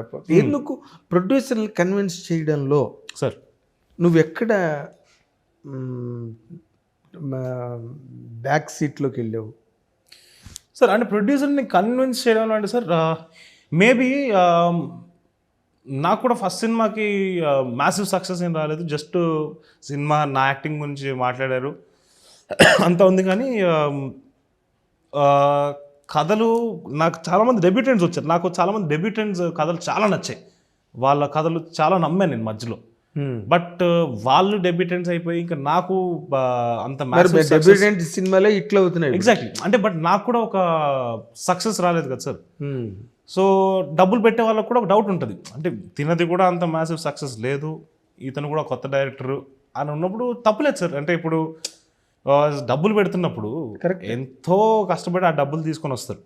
రాకపోతే ఎందుకు ప్రొడ్యూసర్ని కన్విన్స్ చేయడంలో సార్ నువ్వెక్కడ బ్యాక్ సీట్లోకి వెళ్ళావు? సార్ అంటే ప్రొడ్యూసర్ని కన్విన్స్ చేయడం అంటే సార్ మేబీ నాకు కూడా ఫస్ట్ సినిమాకి మ్యాసివ్ సక్సెస్ ఏం రాలేదు. జస్ట్ సినిమా నా యాక్టింగ్ గురించి మాట్లాడారు అంతా ఉంది. కానీ కథలు నాకు చాలామంది డెబ్యూటెంట్స్ వచ్చారు. నాకు చాలామంది డెబ్యూటెంట్స్ కథలు చాలా నచ్చాయి. వాళ్ళ కథలు చాలా నమ్మాను నేను మధ్యలో. బట్ వాళ్ళు డెబ్యూటెంట్స్ అయిపోయి ఇంకా నాకు అంత డెబ్యూటెంట్ సినిమాలే ఇట్లా అవుతున్నాయి. ఎగ్జాక్ట్లీ. అంటే బట్ నాకు కూడా ఒక సక్సెస్ రాలేదు కదా సార్. సో డబ్బులు పెట్టే వాళ్ళకు కూడా ఒక డౌట్ ఉంటుంది. అంటే తినది కూడా అంత మ్యాసివ్ సక్సెస్ లేదు, ఇతను కూడా కొత్త డైరెక్టరు అని ఉన్నప్పుడు తప్పులేదు సార్. అంటే ఇప్పుడు డబ్బులు పెడుతున్నప్పుడు ఎంతో కష్టపడి ఆ డబ్బులు తీసుకొని వస్తారు.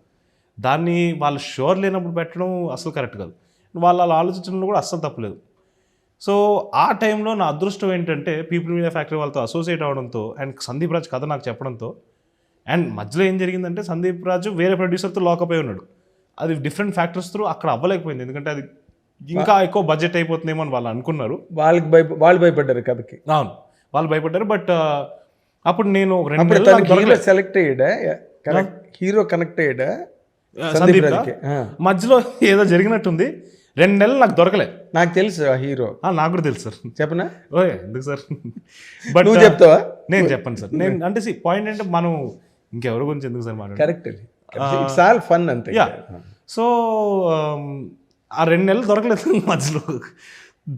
దాన్ని వాళ్ళు షోర్ లేనప్పుడు పెట్టడం అసలు కరెక్ట్ కాదు. వాళ్ళ ఆలోచించడంలో కూడా అస్సలు తప్పులేదు. సో ఆ టైంలో నా అదృష్టం ఏంటంటే పీపుల్ మీడియా ఫ్యాక్టరీ వాళ్ళతో అసోసియేట్ అవడంతో అండ్ సందీప్ రాజ్ కథ నాకు చెప్పడంతో. అండ్ మధ్యలో ఏం జరిగిందంటే సందీప్ రాజు వేరే ప్రొడ్యూసర్తో లాకప్ అయి ఉన్నాడు. అది డిఫరెంట్ ఫ్యాక్టర్స్ త్రూ అక్కడ అవ్వలేకపోయింది. ఎందుకంటే అది ఇంకా ఎక్కువ బడ్జెట్ అయిపోతుందేమో అని వాళ్ళు అనుకున్నారు. వాళ్ళు భయపడ్డారు కథకి. అవును, వాళ్ళు భయపడ్డారు. బట్ అప్పుడు నేను సెలెక్ట్ అయ్యాడా, హీరో కనెక్ట్ అయ్యాడా సందీప్? మధ్యలో ఏదో జరిగినట్టుంది. 2 నెలలు నాకు దొరకలే. నాకు తెలుసు ఆ హీరో, నాకు కూడా తెలుసు సార్. చెప్పనా? ఓకే, ఎందుకు సార్? బట్ నువ్వు చెప్తావా? నేను చెప్పను సార్. నేను అంటే పాయింట్ అంటే మనం ఇంకెవరి గురించి ఎందుకు సార్ మాట్లాడాలి? కరెక్ట్, ఇట్స్ ఆల్ ఫన్ అంతే. యా. సో ఆ 2 నెలలు దొరకలేదు, మధ్యలో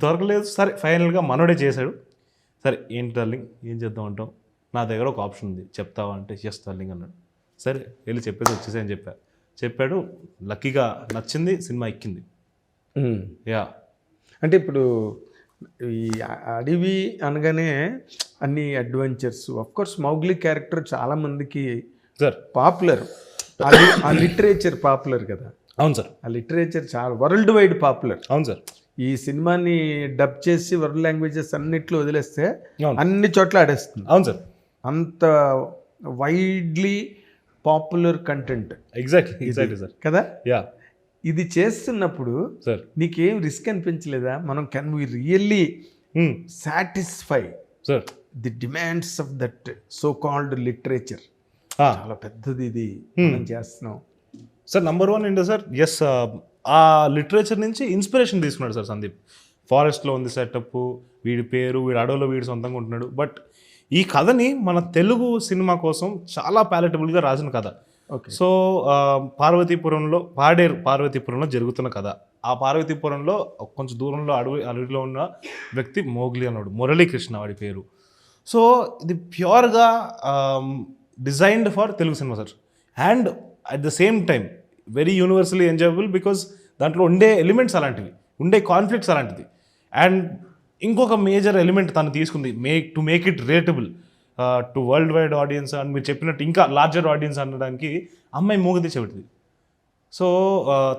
దొరకలేదు. సరే ఫైనల్గా మనోడే చేశాడు. సరే ఏంటి డార్లింగ్ ఏం చేద్దాం అంటాం, నా దగ్గర ఒక ఆప్షన్ ఉంది చెప్తావా అంటే ఎస్ డార్లింగ్ అన్నాడు. సరే వెళ్ళి చెప్పేసి వచ్చేసి అని చెప్పాడు. లక్కీగా నచ్చింది, సినిమా ఎక్కింది. యా. అంటే ఇప్పుడు ఈ అడవి అనగానే అన్ని అడ్వెంచర్స్, ఆఫ్కోర్స్ మౌగ్లీ క్యారెక్టర్ చాలా మందికి సార్ పాపులర్. ఆ లిటరేచర్ పాపులర్ కదా. అవును సార్, ఆ లిటరేచర్ చాలా వరల్డ్ వైడ్ పాపులర్. అవును సార్. ఈ సినిమాని డబ్ చేసి వరల్డ్ లాంగ్వేజెస్ అన్నిట్లో వదిలేస్తే అన్ని చోట్ల ఆడేస్తుంది. అవును సార్, అంత widely popular content. Exactly sir కదా. యా. ఇది చేస్తున్నప్పుడు సార్ నీకేం రిస్క్ అనిపించలేదా? మనం can we really satisfy sir the demands of that so called literature? చాలా పెద్దది ఇది మనం చేస్తున్నాం సార్. నంబర్ 1 ఏంటో సార్, ఎస్ ఆ లిటరేచర్ నుంచి ఇన్స్పిరేషన్ తీసుకున్నాడు సార్ సందీప్. ఫారెస్ట్లో ఉంది సెటప్, వీడి పేరు, వీడి అడవిలో వీడి సొంతంగా ఉంటున్నాడు. బట్ ఈ కథని మన తెలుగు సినిమా కోసం చాలా ప్యాలెటబుల్గా రాసిన కథ. సో పార్వతీపురంలో పార్వతీపురంలో జరుగుతున్న కథ. ఆ పార్వతీపురంలో కొంచెం దూరంలో అడవిలో ఉన్న వ్యక్తి మోగ్లీ అన్నాడు, మురళీకృష్ణ వాడి పేరు. సో ఇది ప్యూర్గా designed for Telugu cinema sir. And at the same time very universally enjoyable because దాంట్లో ఉండే ఎలిమెంట్స్ అలాంటివి, ఉండే కాన్ఫ్లిక్ట్స్ అలాంటిది. అండ్ ఇంకొక మేజర్ ఎలిమెంట్ తను తీసుకుంది to make it relatable to world wide audience. And మీరు చెప్పినట్టు ఇంకా లార్జర్ ఆడియన్స్ అనడానికి అమ్మాయి మూగది చెబుతుంది. సో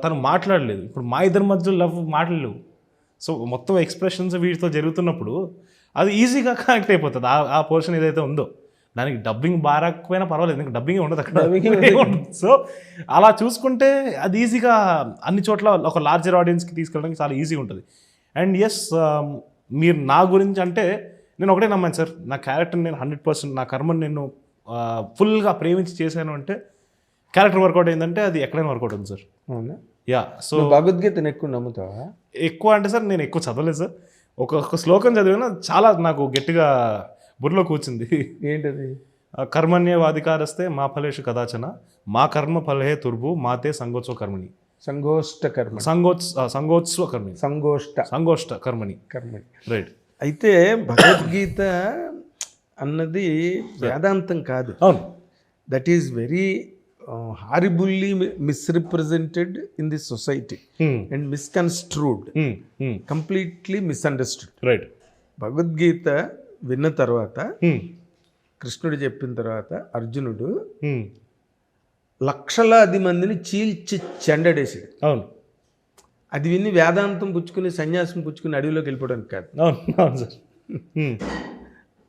తను మాట్లాడలేదు. ఇప్పుడు మా ఇద్దరి మధ్య లవ్ మాట్లాడలేవు. సో మొత్తం ఎక్స్ప్రెషన్స్ వీటితో జరుగుతున్నప్పుడు అది ఈజీగా కనెక్ట్ అయిపోతుంది. ఆ పోర్షన్ ఏదైతే ఉందో దానికి డబ్బింగ్ బారాకపోయినా పర్వాలేదు, ఎందుకంటే డబ్బింగ్ ఉండదు అక్కడ. సో అలా చూసుకుంటే అది ఈజీగా అన్ని చోట్ల ఒక లార్జర్ ఆడియన్స్కి తీసుకెళ్ళడానికి చాలా ఈజీ ఉంటుంది. అండ్ ఎస్ మీరు నా గురించి అంటే నేను ఒకటే నమ్మాను సార్, నా క్యారెక్టర్ని నేను 100%, నా కర్మని నేను ఫుల్గా ప్రేమించి చేశాను అంటే క్యారెక్టర్ వర్కౌట్ అయిందంటే అది ఎక్కడైనా వర్కౌట్ అవుతుంది సార్. అవునా? యా. సో భగవద్గీతను ఎక్కువ నమ్ముతావా? ఎక్కువ అంటే సార్ నేను ఎక్కువ చదవలేదు సార్. ఒక శ్లోకం చదివినా చాలా నాకు గట్టిగా బుర్రలో కూర్చుంది. ఏంటది? కర్మణ్యవాధికారస్తే మా ఫలేషు కదాచన మా కర్మ ఫలహే తుర్భు మాతే సంగోత్సవ కర్మణి. సంగోష్ట కర్మ, సంగోత్సవ కర్మణి, సంగోష్ట కర్మణి. రైట్. అయితే భగవద్గీత అన్నది వేదాంతం కాదు. అవును. That is very horribly misrepresented in the society and misconstrued, completely misunderstood. Right. Bhagavad Gita విన్న తర్వాత కృష్ణుడు చెప్పిన తర్వాత అర్జునుడు లక్షలాది మందిని చీల్చి చెండడేసాడు. అవును. అది విని వేదాంతం పుచ్చుకుని సన్యాసం పుచ్చుకుని అడవిలోకి వెళ్ళిపోవడానికి కాదు. అవును సార్.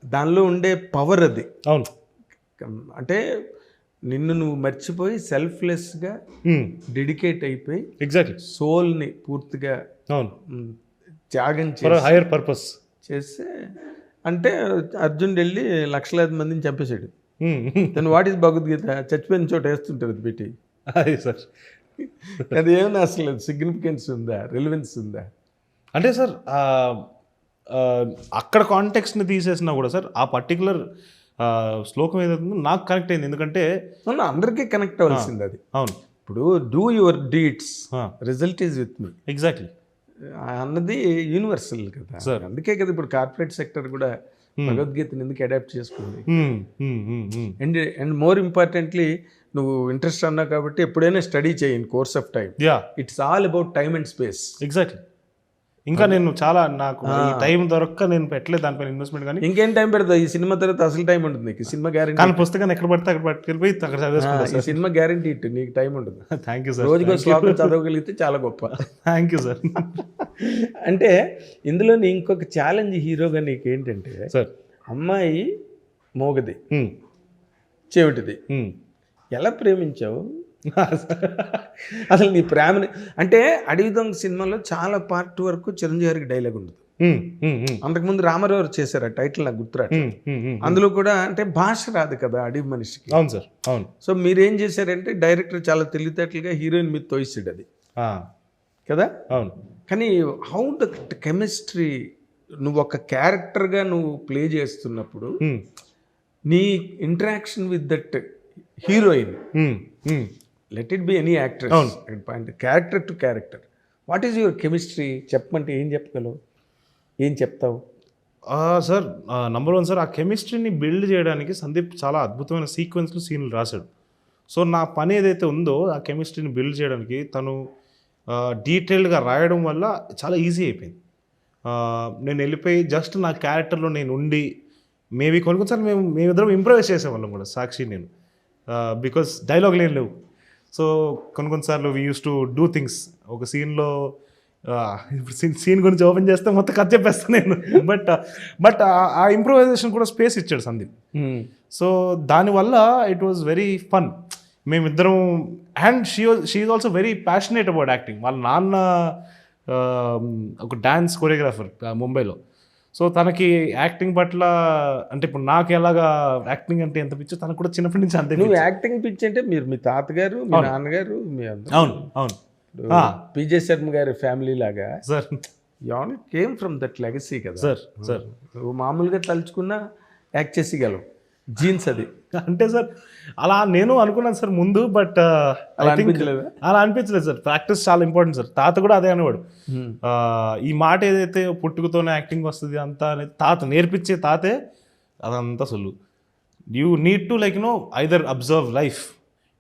దానిలో ఉండే పవర్ అది. అవును. అంటే నిన్ను నువ్వు మర్చిపోయి సెల్ఫ్లెస్గా డెడికేట్ అయిపోయి ఎగ్జాక్ట్లీ సోల్ని పూర్తిగా అవును త్యాగం ఫర్ హైయర్ పర్పస్ చేస్తే అంటే అర్జునుడు వెళ్ళి లక్షలాది మందిని చంపేశాడు. దాని వాట్ ఈస్ భగవద్గీత? చచ్చిపోయిన చోట వేస్తుంటారు అది పెట్టి. అదే సార్ అది ఏమైనా అసలు సిగ్నిఫికెన్స్ ఉందా, రెలివెన్స్ ఉందా? అంటే సార్ అక్కడ కాంటెక్స్ని తీసేసినా కూడా సార్ ఆ పర్టికులర్ శ్లోకం ఏదైతుందో నాకు కనెక్ట్ అయింది. ఎందుకంటే అందరికీ కనెక్ట్ అవ్వాల్సింది అది. అవును ఇప్పుడు do your deeds, result is with me exactly అన్నది యూనివర్సల్ కదా. అందుకే కదా ఇప్పుడు కార్పొరేట్ సెక్టర్ కూడా భగవద్గీతని ఎందుకు అడాప్ట్ చేసుకుంది. అండ్ మోర్ ఇంపార్టెంట్లీ నువ్వు ఇంట్రెస్ట్ అన్నావు కాబట్టి ఎప్పుడైనా స్టడీ చేయి in course of time. It's all about time and space. Exactly. ఇంకా నేను చాలా నాకు టైం దొరక్క నేను పెట్టలేదు దానిపైన ఇన్వెస్ట్మెంట్. కానీ ఇంకేం టైం పెడతావు? ఈ సినిమా తర్వాత అసలు టైం ఉంటుంది నీకు. Cinema guarantee. కానీ పుస్తకాన్ని ఎక్కడ పడితే అక్కడ పట్టుకెళ్ళిపోయి అక్కడ చదివేసుకుంటా. ఈ సినిమా గ్యారెంటీ ఇట్టు నీకు టైం ఉండదు. Thank you sir. రోజుకో శ్లోకం చదవగలిగితే చాలా గొప్ప. Thank you sir. అంటే ఇందులో ఇంకొక ఛాలెంజ్ హీరోగా నీకు ఏంటంటే సార్ అమ్మాయి మోగది, చెవిటిది, ఎలా ప్రేమించావు అసలు నీ ప్రేమని? అంటే అడవి దొంగ సినిమాలో చాలా పార్ట్ వరకు చిరంజీవి గారికి డైలాగ్ ఉండదు. అంతకుముందు రామారావు చేశారు ఆ టైటిల్, నాకు గుర్తురా. అందులో కూడా అంటే భాష రాదు కదా అడవి మనిషికి. అవును సార్ అవును. సో మీరేం చేశారంటే డైరెక్టర్ చాలా తెలివితేటలుగా హీరోయిన్ మీద తోయిస్తాడు అది కదా. అవును. కానీ హౌ ద కెమిస్ట్రీ నువ్వు ఒక క్యారెక్టర్గా నువ్వు ప్లే చేస్తున్నప్పుడు నీ interaction with that heroine, let it be any actress, character to character, what is your chemistry? చెప్పమంటే ఏం చెప్పగలవు, ఏం చెప్తావు? సార్ నంబర్ 1 సార్, ఆ కెమిస్ట్రీని బిల్డ్ చేయడానికి సందీప్ చాలా అద్భుతమైన సీక్వెన్స్లు సీన్లు రాశాడు. సో నా పని ఏదైతే ఉందో ఆ కెమిస్ట్రీని బిల్డ్ చేయడానికి తను డీటెయిల్డ్గా రాయడం వల్ల చాలా ఈజీ అయిపోయింది. నేను వెళ్ళిపోయి జస్ట్ నా క్యారెక్టర్లో నేను ఉండి మేబీ కొన్నిసార్లు మేమిద్దరం ఇంప్రూవైజ్ చేసేవాళ్ళం కూడా, సాక్షి నేను, బికాస్ డైలాగులు ఏం లేవు. సో కొన్నిసార్లు we use to do things. ఒక సీన్లో ఇప్పుడు సీన్ గురించి ఓపెన్ చేస్తే మొత్తం కథ చెప్పేస్తాను నేను. బట్ ఆ ఇంప్రూవైజేషన్ కూడా స్పేస్ ఇచ్చాడు సందీప్. సో దానివల్ల ఇట్ వాజ్ వెరీ ఫన్ మేమిద్దరం. And she is also very passionate about acting. వాళ్ళ నాన్న ఒక డ్యాన్స్ కొరియోగ్రాఫర్ ముంబైలో. సో తనకి యాక్టింగ్ పట్ల అంటే ఇప్పుడు నాకు ఎలాగా యాక్టింగ్ అంటే ఎంత పిచ్చో తనకు కూడా చిన్నప్పటి నుంచి అంతే. నువ్వు యాక్టింగ్ పిచ్చి అంటే మీరు మీ తాతగారు, మీ నాన్నగారు, మీ అవును అవును పిజే శర్మ గారి ఫ్యామిలీ లాగా sir, you all came from that legacy కదా సార్. సార్ నువ్వు మామూలుగా తలుచుకున్నా యాక్ట్ చేసేయగలవు, జీన్స్ అది. అంటే సార్ అలా నేను అనుకున్నాను సార్ ముందు, బట్ అలా అనిపించలేదు సార్. ప్రాక్టీస్ చాలా ఇంపార్టెంట్ సార్. తాత కూడా అదే అనేవాడు. ఈ మాట ఏదైతే పుట్టుకతోనే యాక్టింగ్ వస్తుంది అంతా అనేది తాత నేర్పించే తాతే అదంతా సొల్లు. You need to like either observe life,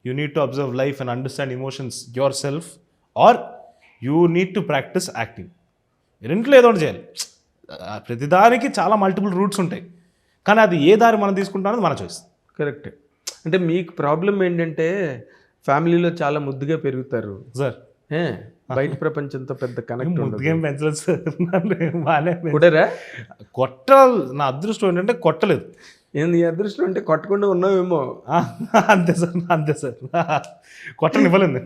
you need to observe life and understand emotions yourself, or you need to practise acting. రెంట్లో ఏదో ఒకటి చేయాలి. ప్రతిదానికి చాలా మల్టిపుల్ రూట్స్ ఉంటాయి, కానీ అది ఏ దారి మనం తీసుకుంటాం అనేది మన చాయిస్. కరెక్ట్. అంటే మీకు ప్రాబ్లం ఏంటంటే ఫ్యామిలీలో చాలా ముద్దుగా పెరుగుతారు సార్, బయట ప్రపంచంతో పెద్ద కనెక్ట్ ముద్దుగేం పెంచలేదు సార్. కొట్టరా? నా అదృష్టం ఏంటంటే కొట్టలేదు. ఏంది అదృష్టం అంటే కొట్టకుండా ఉన్నావేమో. అంతే సార్, అంతే సార్, కొట్టనివ్వలేదు.